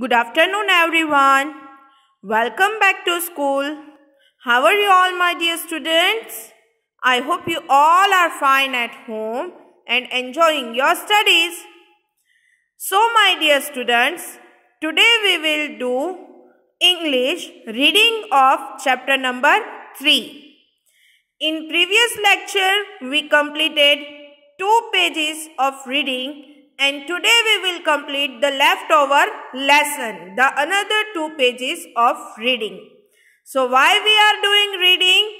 Good afternoon, everyone. Welcome back to school. How are you all, my dear students? I hope you all are fine at home and enjoying your studies. So, my dear students, today we will do English reading of chapter number 3. In previous lecture, we completed 2 pages of reading. And today we will complete the leftover lesson, the another 2 pages of reading. So why we are doing reading?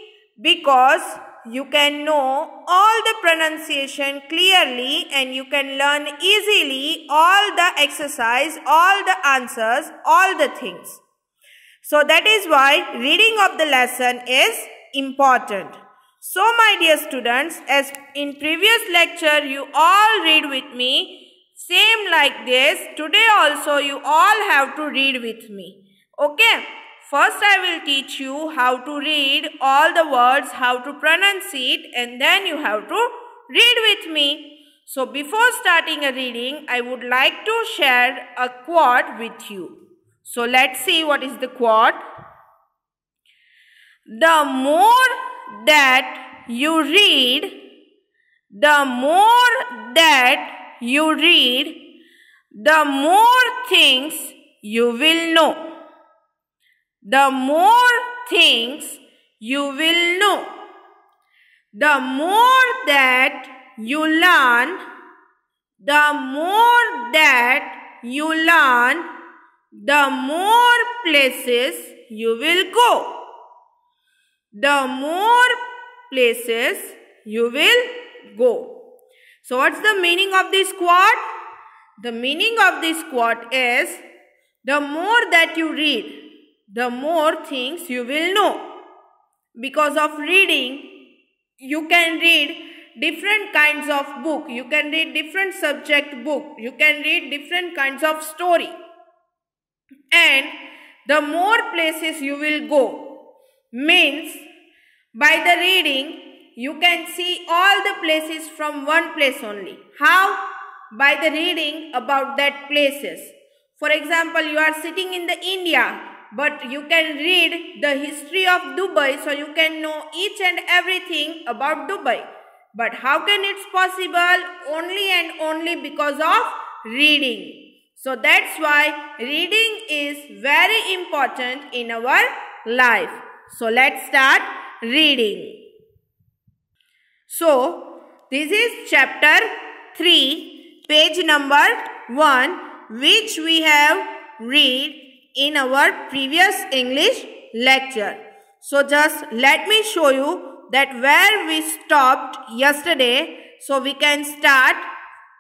Because you can know all the pronunciation clearly and you can learn easily all the exercise, all the answers, all the things. So that is why reading of the lesson is important. So my dear students, as in previous lecture you all read with me, same like this, today also you all have to read with me. Okay, first I will teach you how to read all the words, how to pronounce it, and then you have to read with me. So before starting a reading, I would like to share a quote with you. So let's see what is the quote. The more that you read, the more that you read, the more things you will know. The more things you will know. The more that you learn, the more that you learn, the more places you will go. The more places you will go. So what's the meaning of this quote? The meaning of this quote is, the more that you read, the more things you will know. Because of reading, you can read different kinds of book. You can read different subject book. You can read different kinds of story. And the more places you will go means by the reading, you can see all the places from one place only. How? By the reading about that places. For example, you are sitting in the India, but you can read the history of Dubai, so you can know each and everything about Dubai. But how can it possible? Only and only because of reading. So that's why reading is very important in our life. So let's start reading. So, this is chapter 3, page number 1, which we have read in our previous English lecture. So, just let me show you that where we stopped yesterday, so we can start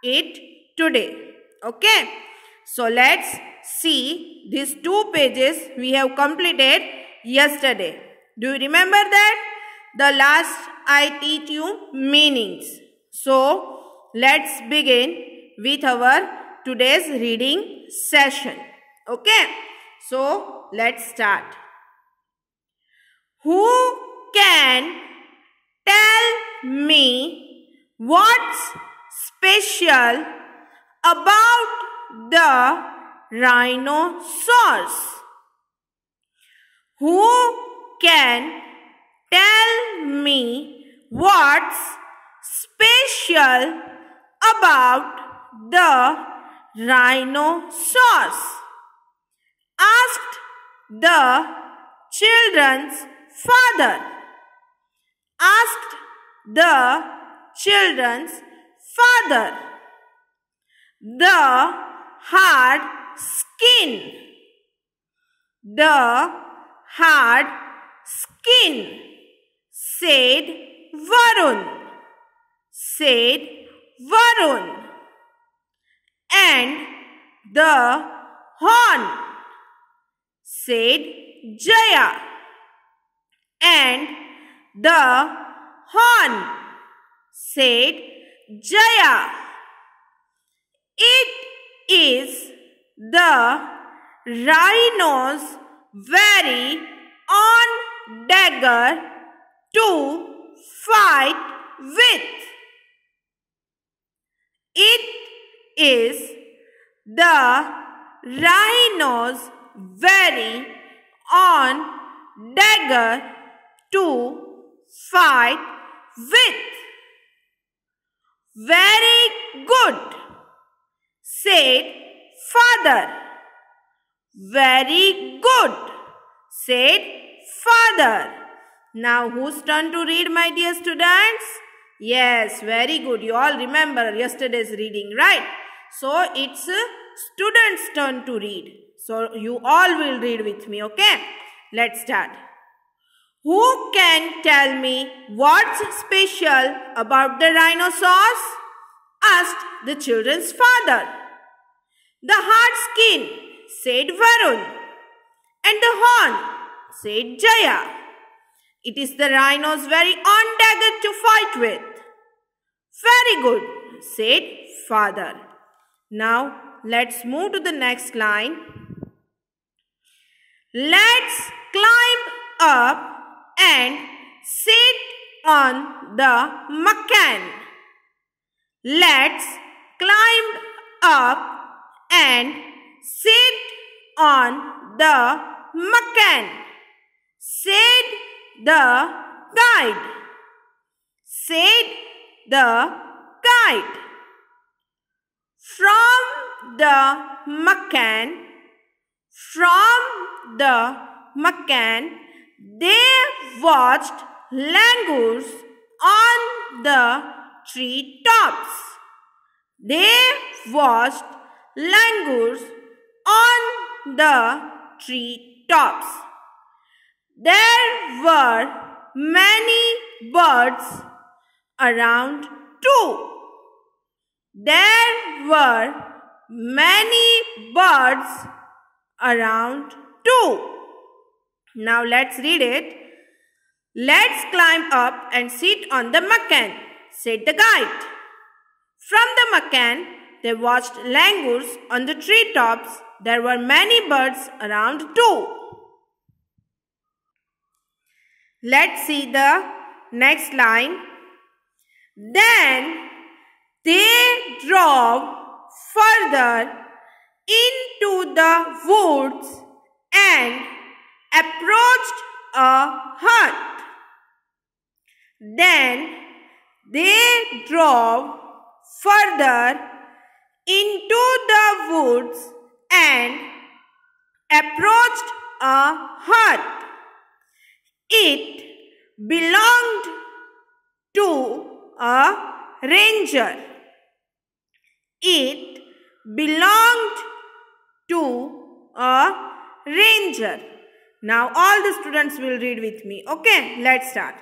it today. Okay. So, let's see these 2 pages we have completed yesterday. Do you remember that? The last I teach you meanings. So, let's begin with our today's reading session. Okay. So, let's start. Who can tell me what's special about the rhinoceros? Who can tell me what's special about the rhinoceros? Asked the children's father. Asked the children's father. The hard skin. The hard skin, said Varun. Said Varun. And the horn, said Jaya. And the horn, said Jaya. It is the rhino's very own dagger to fight with. It is the rhinos vary on dagger to fight with? Very good, said father. Very good, said father. Now whose turn to read, my dear students? Yes, very good. You all remember yesterday's reading, right? So it's a student's turn to read. So you all will read with me, okay? Let's start. Who can tell me what's special about the rhinoceros? Asked the children's father. The hard skin, said Varun. And the horn, said Jaya. It is the rhino's very own dagger to fight with. Very good, said father. Now let's move to the next line. Let's climb up and sit on the macan. Let's climb up and sit on the macan, said the guide. Said the guide. From the macan, they watched langurs on the tree tops. They watched langurs on the tree tops. There were many birds around too. There were many birds around too. Now let's read it. Let's climb up and sit on the macan, said the guide. From the macan, they watched langurs on the tree tops. There were many birds around too. Let's see the next line. Then they drove further into the woods and approached a hut. Then they drove further into the woods and approached a hut. It belonged to a ranger. It belonged to a ranger. Now all the students will read with me. Okay, let's start.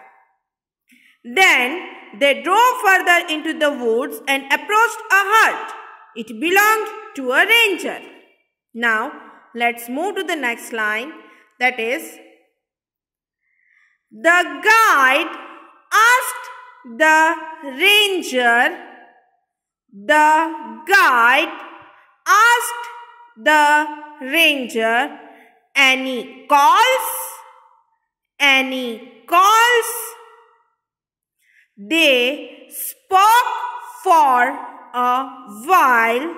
Then they drove further into the woods and approached a hut. It belonged to a ranger. Now let's move to the next line. That is, the guide asked the ranger. The guide asked the ranger, any calls? Any calls? They spoke for a while.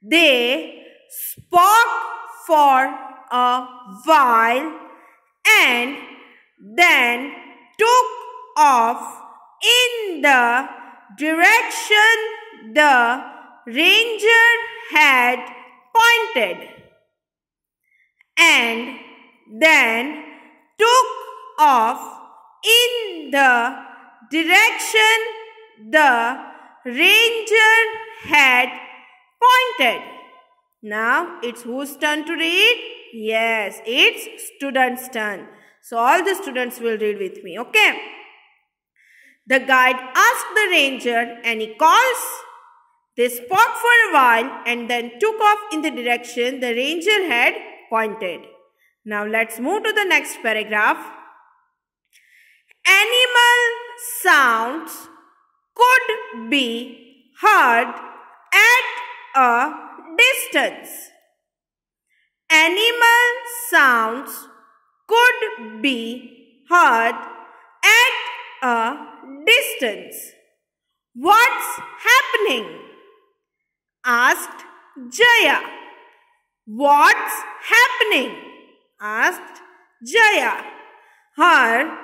They spoke for a while and then took off in the direction the ranger had pointed, and then took off in the direction the ranger had pointed. Now it's whose turn to read? Yes, it's student's turn. So all the students will read with me, okay? The guide asked the ranger, any calls? They spoke for a while and then took off in the direction the ranger had pointed. Now let's move to the next paragraph. Animal sounds could be heard at a distance. Animal sounds could be heard at a distance. What's happening? Asked Jaya. What's happening? Asked Jaya. Her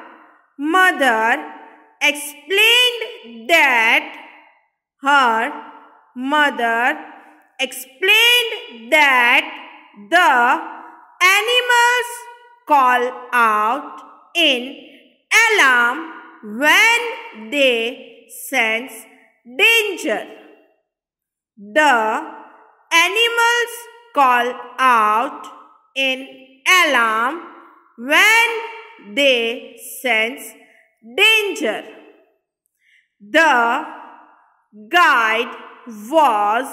mother explained that the animals call out in alarm when they sense danger. The animals call out in alarm when they sense danger. The guide was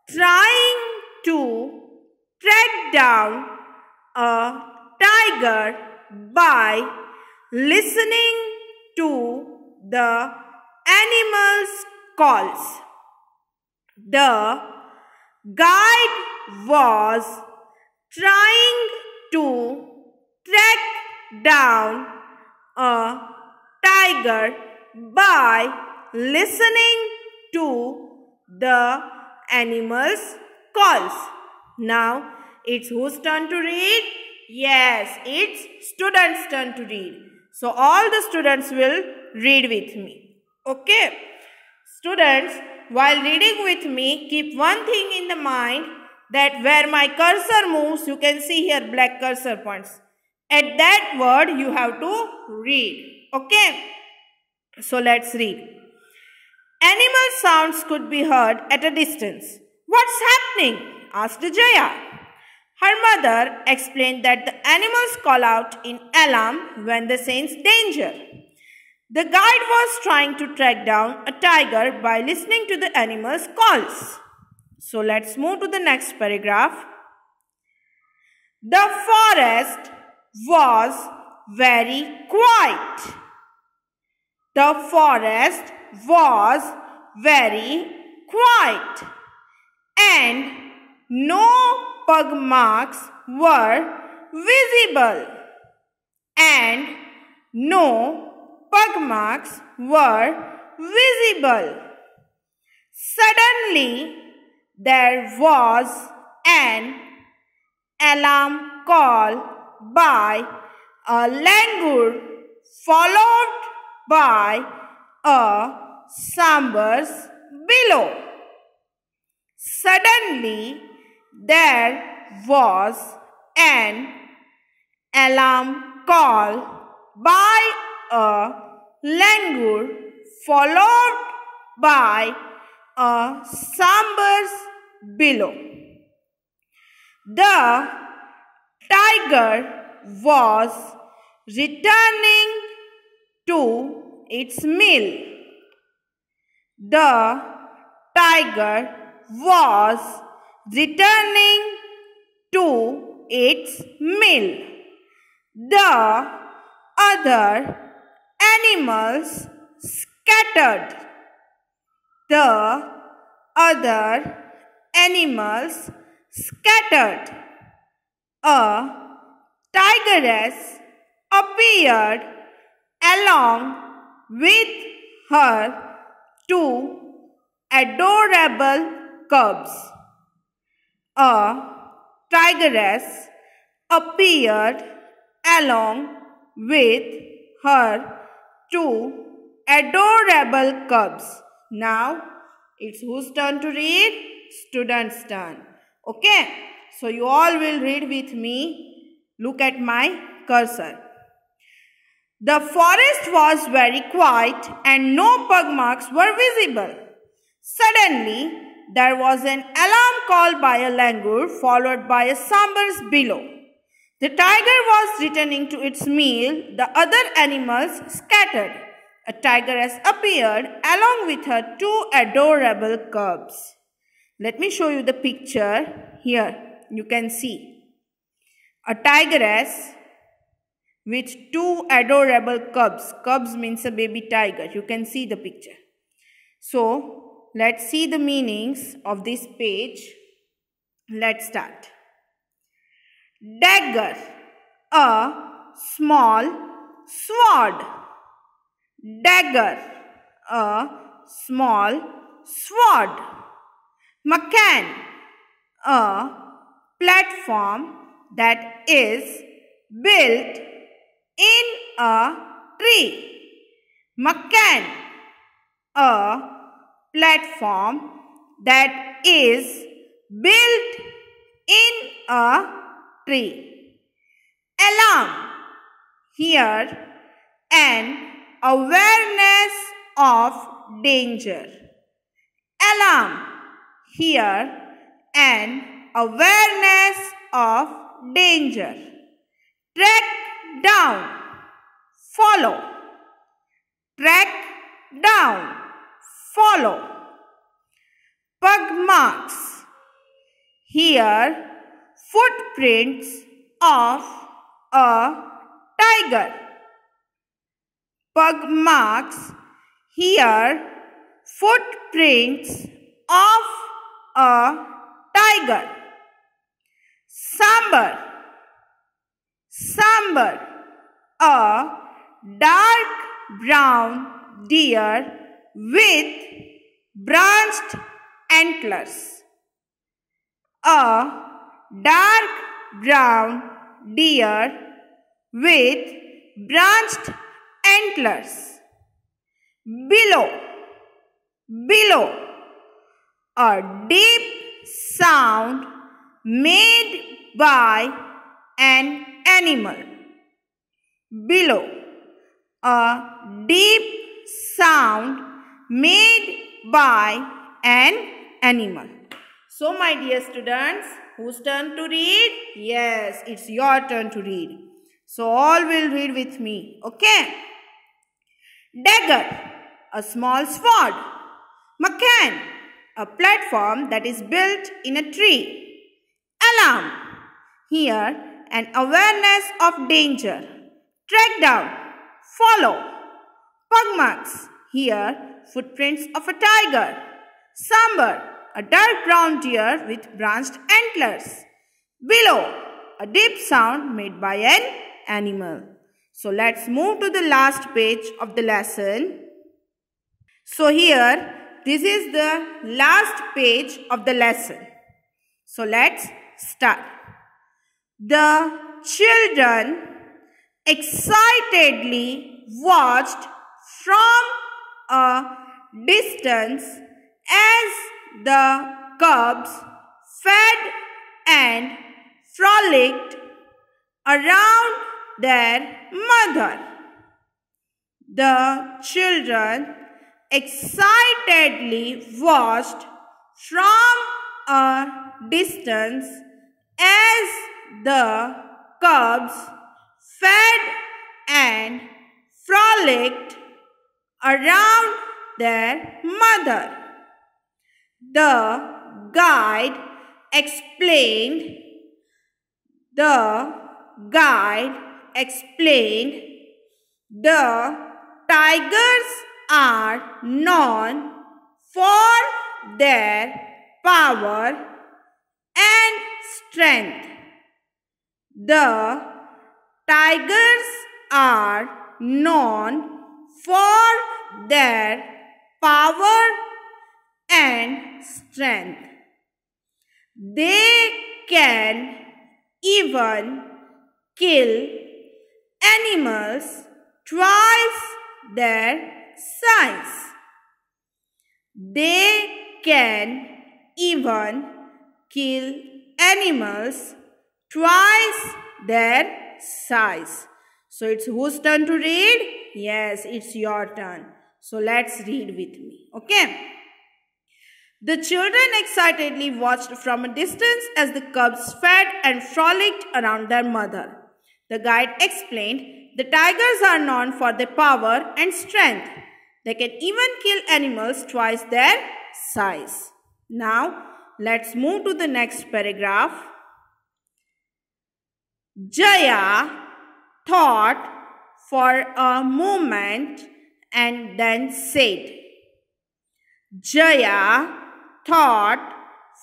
trying to track down a tiger by listening to the animals' calls. The guide was trying to track down a tiger by listening to the animals' calls. Now, it's whose turn to read? Yes, it's students' turn to read. So, all the students will read with me. Okay? Students, while reading with me, keep one thing in the mind, that where my cursor moves, you can see here black cursor points. At that word, you have to read. Okay? So, let's read. Animal sounds could be heard at a distance. What's happening? Asked Jaya. Her mother explained that the animals call out in alarm when they sense danger. The guide was trying to track down a tiger by listening to the animal's calls. So let's move to the next paragraph. The forest was very quiet. The forest was very quiet, and no pug marks were visible. Suddenly, there was an alarm call by a langur, followed by a sambar's bellow. Suddenly, there was an alarm call by a langur, followed by a sambar's bellow. The tiger was returning to its meal. The tiger was returning to its meal. The other animals scattered. A tigress appeared along with her two adorable cubs. A tigress appeared along with her two adorable cubs. Now, it's whose turn to read? Students' turn. Okay? So, you all will read with me. Look at my cursor. The forest was very quiet and no pug marks were visible. Suddenly, there was an alarm call by a langur, followed by a sambar's bellow. The tiger was returning to its meal. The other animals scattered. A tigress appeared along with her two adorable cubs. Let me show you the picture here. You can see a tigress with two adorable cubs. Cubs means a baby tiger. You can see the picture. So, let's see the meanings of this page. Let's start. Dagger, a small sword. Dagger, a small sword. Macan, a platform that is built in a tree. Makan, a platform that is built in a tree. Alarm, here an awareness of danger. Alarm, here an awareness of danger. Track down, follow. Track down, follow. Pug marks, here footprints of a tiger. Pug marks, here footprints of a tiger. Sambar, sambar, a dark brown deer with branched antlers. A dark brown deer with branched antlers. Below, below, a deep sound made by an animal. Below, a deep sound made by an animal. So my dear students, whose turn to read? Yes, it's your turn to read. So all will read with me. Okay? Dagger, a small sword. Makan, a platform that is built in a tree. Alarm, here an awareness of danger. Track down, follow. Pug marks, here footprints of a tiger. Sambar, a dark brown deer with branched antlers. Below, a deep sound made by an animal. So let's move to the last page of the lesson. So here, this is the last page of the lesson. So let's start. The children excitedly watched from a distance as the cubs fed and frolicked around their mother. The children excitedly watched from a distance as the cubs fed and frolicked around their mother. The guide explained. The tigers are known for their power and strength. The tigers are known for their power and strength. They can even kill animals twice their size. They can even kill animals twice their size. So it's whose turn to read? Yes, it's your turn. So let's read with me. Okay. The children excitedly watched from a distance as the cubs fed and frolicked around their mother. The guide explained, the tigers are known for their power and strength. They can even kill animals twice their size. Now, let's move to the next paragraph. Jaya thought for a moment and then said. Jaya thought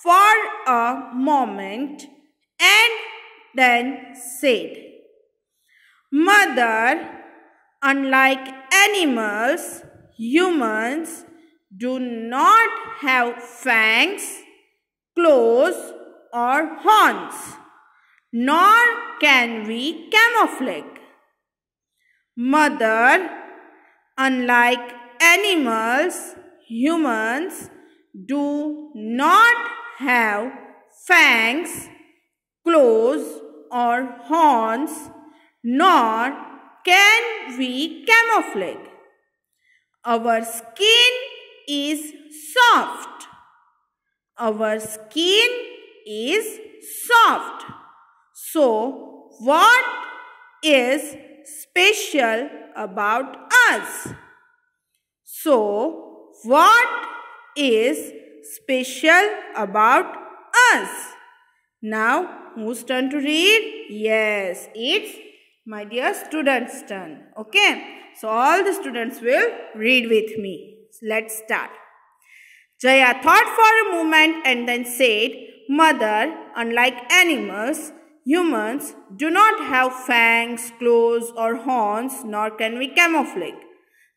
for a moment and then said, Mother, unlike animals, humans do not have fangs, claws, or horns, nor can we camouflage. Mother, unlike animals, humans do not have fangs, claws, or horns, nor can we camouflage. Our skin is soft. Our skin is soft. So, what is special about us? So, what is special about us? Now, whose turn to read? Yes, it's my dear students' turn. Okay, so all the students will read with me. Let's start. Jaya thought for a moment and then said, Mother, unlike animals, humans do not have fangs, claws, or horns, nor can we camouflage.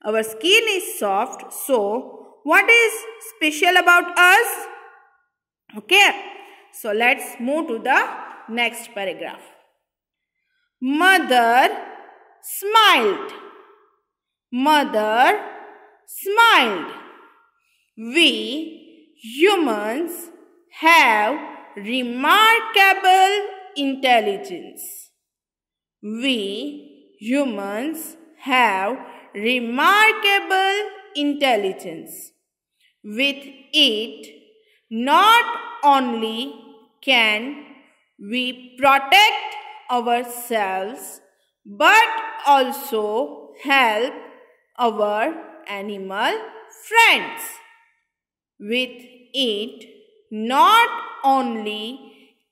Our skin is soft, so what is special about us? Okay, so let's move to the next paragraph. Mother smiled. Mother smiled. We humans have remarkable intelligence. We humans have remarkable intelligence. With it, not only can we protect ourselves, but also help our animal friends. With it, not only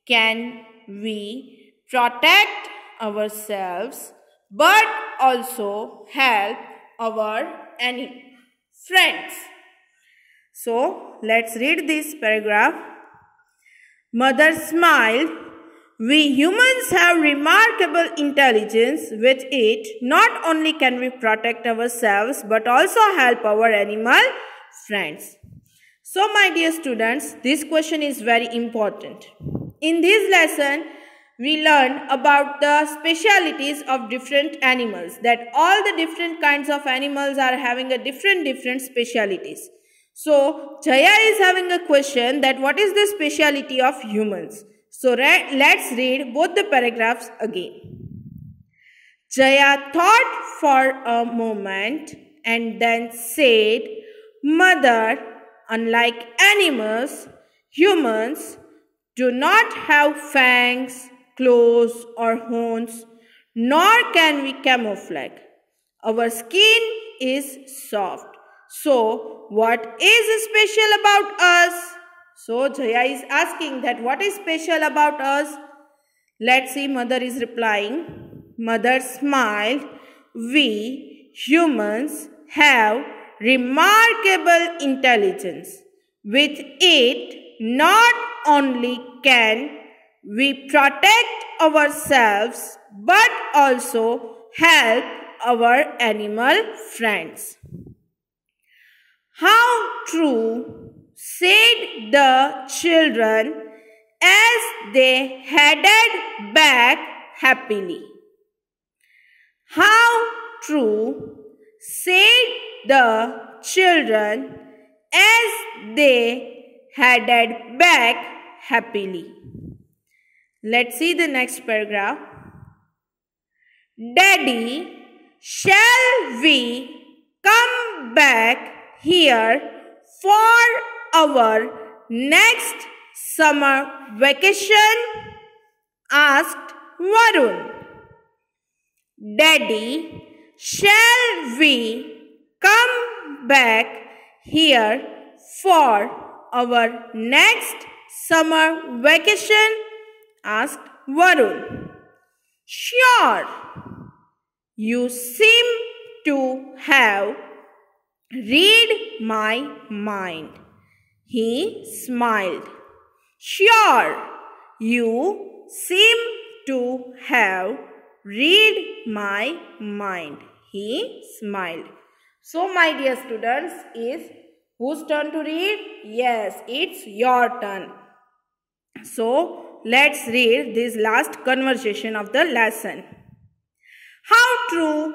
can we protect ourselves, but also help our friends. So, let's read this paragraph. Mother smiled. We humans have remarkable intelligence. With it, not only can we protect ourselves, but also help our animal friends. So, my dear students, this question is very important. In this lesson, we learn about the specialities of different animals, that all the different kinds of animals are having a different specialities. So, Jaya is having a question that what is the speciality of humans? So, let's read both the paragraphs again. Jaya thought for a moment and then said, Mother, unlike animals, humans do not have fangs, claws, or horns, nor can we camouflage. Our skin is soft. So, what is special about us? So, Jaya is asking that what is special about us? Let's see, Mother is replying. Mother smiled. We humans have remarkable intelligence. With it, not only can we protect ourselves, but also help our animal friends. How true, said the children as they headed back happily. How true, said the children as they headed back happily. Let's see the next paragraph. Daddy, shall we come back here for our next summer vacation? Asked Varun. Daddy, shall we come back here for our next summer vacation? Asked Varun. Sure. You seem to have read my mind. He smiled. Sure. You seem to have read my mind. He smiled. So, my dear students, is whose turn to read? Yes, it's your turn. So, let's read this last conversation of the lesson. How true,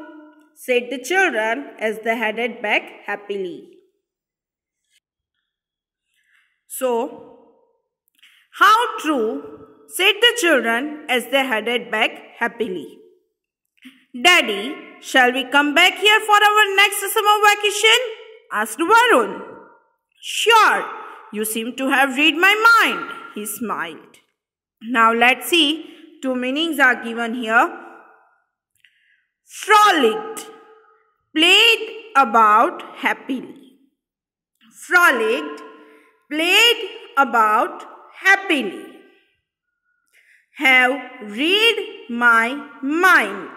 said the children as they headed back happily. So, how true, said the children as they headed back happily. Daddy, shall we come back here for our next summer vacation? Asked Varun. Sure, you seem to have read my mind, he smiled. Now let's see, two meanings are given here. Frolicked, played about happily. Frolicked, played about happily. Have read my mind.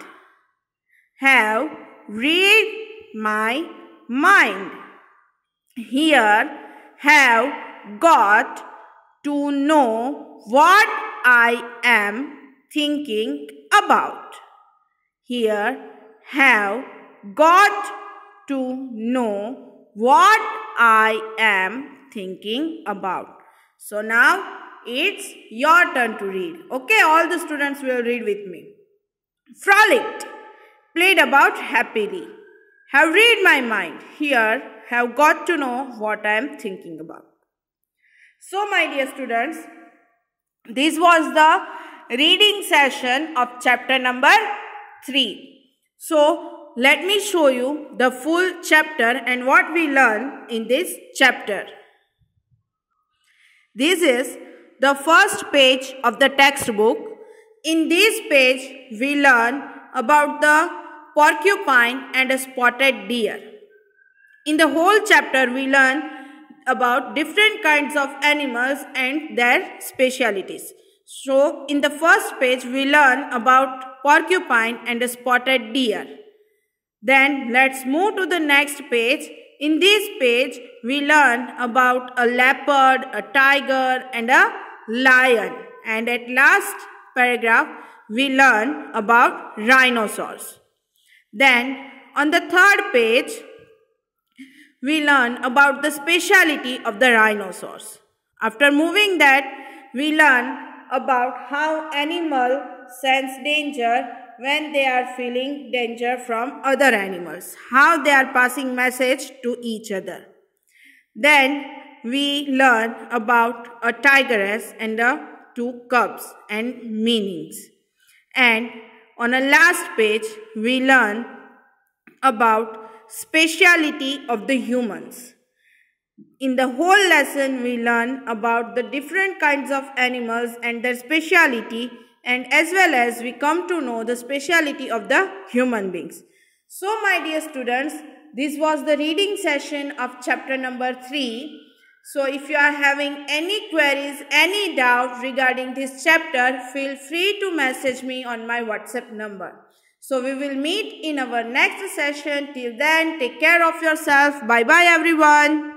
Have read my mind. Here, have got to know what I am thinking about. Here, have got to know what I am thinking about. So now, it's your turn to read. Okay, all the students will read with me. Frolicked, played about happily. Have read my mind. Here, have got to know what I am thinking about. So, my dear students, this was the reading session of chapter number 3. So, let me show you the full chapter and what we learn in this chapter. This is the first page of the textbook. In this page, we learn about the porcupine and a spotted deer. In the whole chapter, we learn about different kinds of animals and their specialities. So, in the first page, we learn about porcupine and a spotted deer. Then, let's move to the next page. In this page, we learn about a leopard, a tiger, and a lion. And at last paragraph, we learn about rhinoceros. Then, on the third page, we learn about the speciality of the rhinoceros. After moving that, we learn about how animals sense danger when they are feeling danger from other animals, how they are passing message to each other. Then we learn about a tigress and the two cubs and meanings. And on a last page, we learn about speciality of the humans. In the whole lesson, we learn about the different kinds of animals and their speciality, and as well as we come to know the speciality of the human beings. So, my dear students, this was the reading session of chapter number 3. So, if you are having any queries, any doubt regarding this chapter, feel free to message me on my WhatsApp number. So, we will meet in our next session. Till then, take care of yourself. Bye-bye everyone.